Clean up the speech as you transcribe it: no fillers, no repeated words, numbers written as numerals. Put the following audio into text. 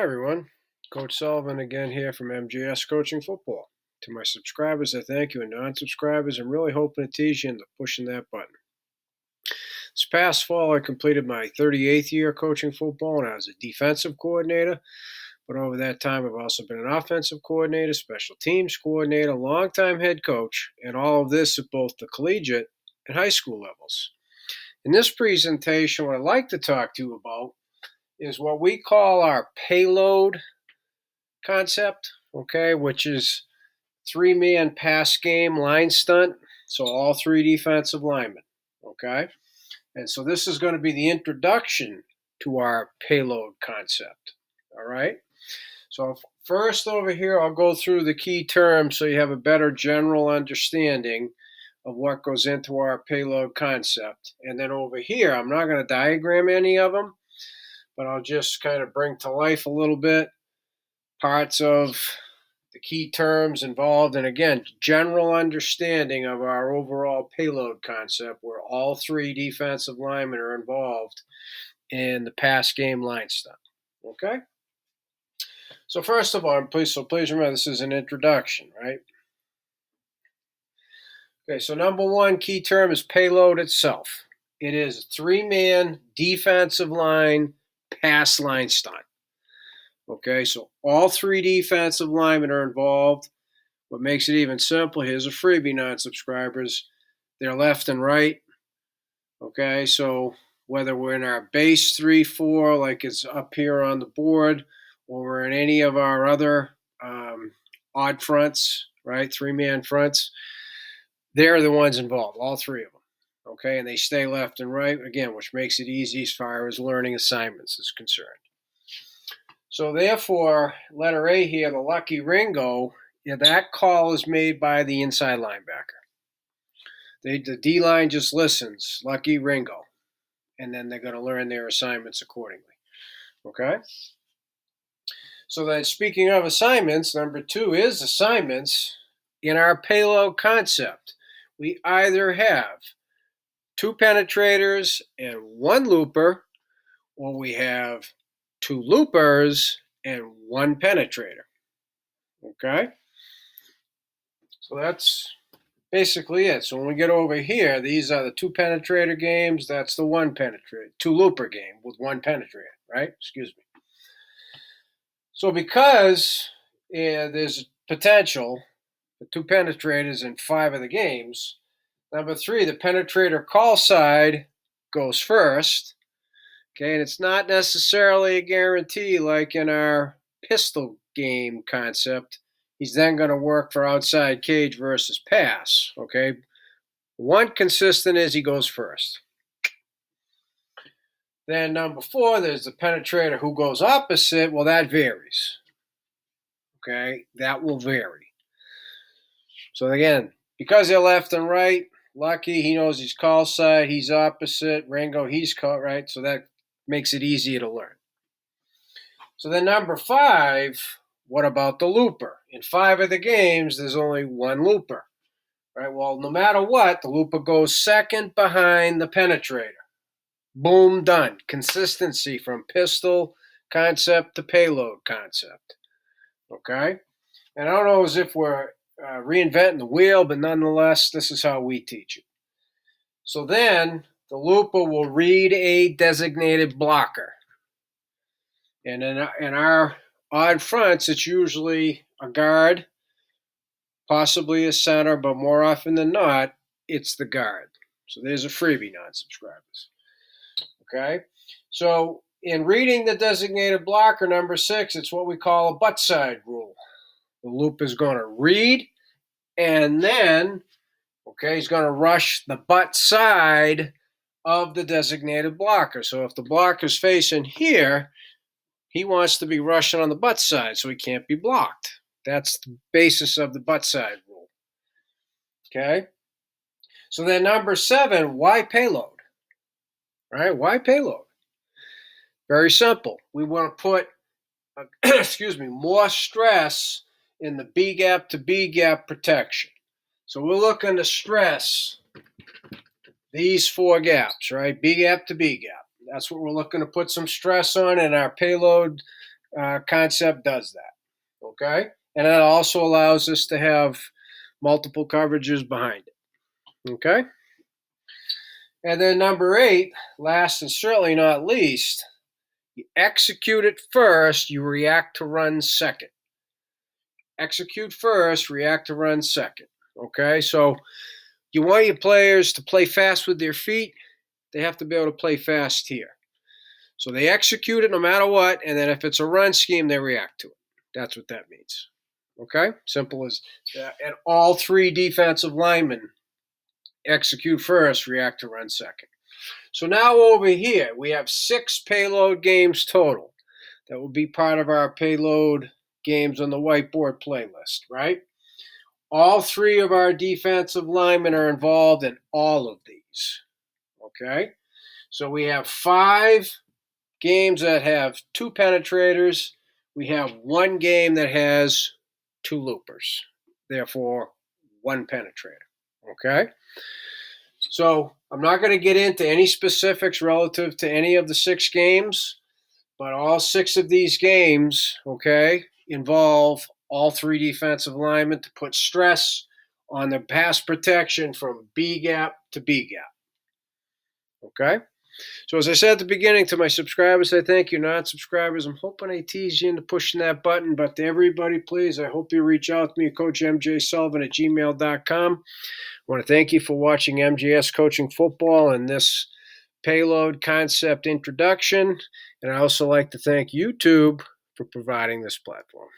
Hi everyone, Coach Sullivan again here from MGS Coaching Football. To my subscribers, I thank you, and non-subscribers, I'm really hoping to tease you into pushing that button. This past fall, I completed my 38th year coaching football, and I was a defensive coordinator. But over that time, I've also been an offensive coordinator, special teams coordinator, longtime head coach, and all of this at both the collegiate and high school levels. In this presentation, what I'd like to talk to you about is what we call our payload concept, okay, which is three-man pass game line stunt. So all three defensive linemen, okay? And so this is going to be the introduction to our payload concept, all right? So first over here, I'll go through the key terms so you have a better general understanding of what goes into our payload concept. And then over here, I'm not going to diagram any of them, but I'll just kind of bring to life a little bit parts of the key terms involved, and again, general understanding of our overall payload concept where all three defensive linemen are involved in the pass game line stunt. Okay? So first of all, please remember this is an introduction, right? Okay, so number one key term is payload itself. It is a three-man defensive line pass line stunt. Okay, so all three defensive linemen are involved. What makes it even simpler, here's a freebie, non-subscribers. They're left and right. Okay, so whether we're in our base 3-4, like it's up here on the board, or we're in any of our other odd fronts, right, three-man fronts, they're the ones involved, all three of them. Okay, and they stay left and right, again, which makes it easy as far as learning assignments is concerned. So therefore, letter A here, the lucky Ringo, that call is made by the inside linebacker. The D-line just listens, lucky Ringo, and then they're going to learn their assignments accordingly. Okay? So then speaking of assignments, number two is assignments. In our payload concept, we either have two penetrators and one looper, or we have two loopers and one penetrator. Okay? So that's basically it. So when we get over here, these are the two penetrator games. That's the one penetrator, two looper game with one penetrator, right? Excuse me. So because there's potential for two penetrators in 5 of the games, number 3, the penetrator call side goes first. Okay, and it's not necessarily a guarantee like in our pistol game concept. He's then going to work for outside cage versus pass. Okay, one consistent is he goes first. Then number 4, there's the penetrator who goes opposite. Well, that varies. Okay, that will vary. So again, because they're left and right, Lucky, he knows he's call side, he's opposite. Ringo, he's call right. So that makes it easier to learn. So then number 5, what about the looper? In 5 of the games, there's only one looper. Right? Well, no matter what, the looper goes second behind the penetrator. Boom, done. Consistency from pistol concept to payload concept. Okay? And I don't know as if we're reinventing the wheel, but nonetheless, this is how we teach it. So then the looper will read a designated blocker. And in our odd fronts, it's usually a guard, possibly a center, but more often than not, it's the guard. So there's a freebie, non-subscribers. Okay? So in reading the designated blocker, number 6, it's what we call a butt side rule. The loop is going to read, and then, okay, he's going to rush the butt side of the designated blocker. So if the blocker's facing here, he wants to be rushing on the butt side, so he can't be blocked. That's the basis of the butt side rule. Okay? So then number 7, why payload? Right? Why payload? Very simple. We want to put, more stress in the B gap to B gap protection. So we're looking to stress these 4 gaps, right? B gap to B gap. That's what we're looking to put some stress on in our payload concept does that. Okay? And that also allows us to have multiple coverages behind it. Okay? And then number 8, last and certainly not least, you execute it first, you react to run second. Execute first, react to run second. Okay? So you want your players to play fast with their feet, they have to be able to play fast here. So they execute it no matter what, and then if it's a run scheme, they react to it. That's what that means. Okay? Simple as that. And all 3 defensive linemen execute first, react to run second. So now over here, we have 6 payload games total. That will be part of our payload games on the whiteboard playlist, right? All 3 of our defensive linemen are involved in all of these. Okay? So we have 5 games that have 2 penetrators. We have 1 game that has 2 loopers. Therefore, 1 penetrator. Okay? So I'm not going to get into any specifics relative to any of the 6 games, but all 6 of these games, okay, involve all 3 defensive linemen to put stress on the pass protection from B gap to B gap. Okay? So as I said at the beginning, to my subscribers, I thank you. Non-subscribers, I'm hoping I tease you into pushing that button. But to everybody, please, I hope you reach out to me, CoachMJSullivan@gmail.com. I want to thank you for watching MJS Coaching Football and this payload concept introduction. And I also like to thank YouTube for providing this platform.